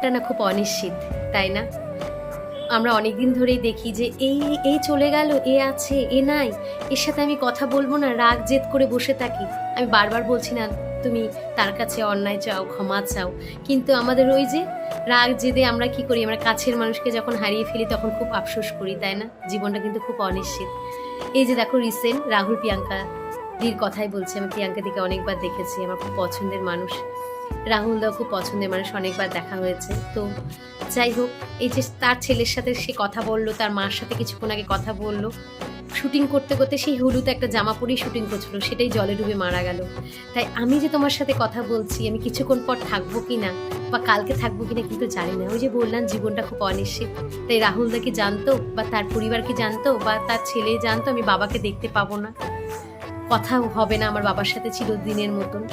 লাইফটা না খুব অনিশ্চিত, তাই না? আমরা অনেক দিন ধরেই দেখি যে এই এই চলে গেল, এ আছে, এ নাই, এর সাথে আমি কথা বলবো না, রাগ জেদ করে বসে থাকি। আমি বারবার বলছি না তুমি তার কাছে অন্যায় চাও, ক্ষমা চাও, কিন্তু আমাদের ওই যে রাগ জেদে আমরা কি করি, আমরা কাছের মানুষকে যখন হারিয়ে ফেলি তখন খুব আফসোস করি, তাই না? জীবনটা কিন্তু খুব অনিশ্চিত। এই যে দেখো রিসেন্ট রাহুল প্রিয়াঙ্কা দির কথাই বলছি, আমি প্রিয়াঙ্কা দিকে অনেকবার দেখেছি, আমার খুব পছন্দের মানুষ। রাহুল দাও খুব পছন্দের মানুষ, অনেকবার দেখা হয়েছে। তো যাই হোক, এই যে তার ছেলের সাথে সে কথা বললো, তার মার সাথে কিছুক্ষণ আগে কথা বললো, শুটিং করতে করতে সেই হলুদ একটা জামা পরেই শুটিং করছিল, সেটাই জলে ডুবে মারা গেল। তাই আমি যে তোমার সাথে কথা বলছি, আমি কিছুক্ষণ পর থাকবো কি না বা কালকে থাকবো কিনা কিন্তু জানি না। ওই যে বললাম জীবনটা খুব অনিশ্চিত। তাই রাহুল দা কি জানতো বা তার পরিবার কি জানতো বা তার ছেলে জানতো আমি বাবাকে দেখতে পাবো না, কথা হবে না আমার বাবার সাথে চিরদিনের মতন।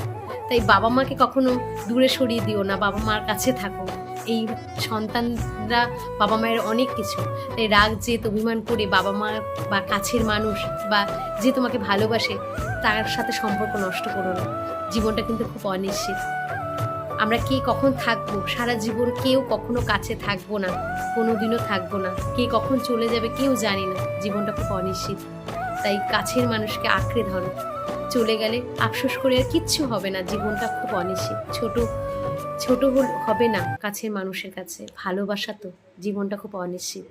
তাই বাবা মাকে কখনো দূরে সরিয়ে দিও না, বাবা মার কাছে থাকো। এই সন্তানরা বাবা মায়ের অনেক কিছু, তাই রাগ জেদ অভিমান করে বাবা মা বা কাছের মানুষ বা যে তোমাকে ভালোবাসে তার সাথে সম্পর্ক নষ্ট করো না। জীবনটা কিন্তু খুব অনিশ্চিত। আমরা কে কখন থাকবো, সারা জীবন কেউ কখনো কাছে থাকবো না, কোনোদিনও থাকবো না। কে কখন চলে যাবে কেউ জানি না, জীবনটা খুব অনিশ্চিত। তাই কাছের মানুষকে আঁকড়ে ধরো, চলে গেলে আফসোস করে আর কিচ্ছু হবে না। জীবনটা খুব অনিশ্চিত, ছোট ছোট হবে না কাছের মানুষের কাছে, ভালোবাসা তো, জীবনটা খুব অনিশ্চিত।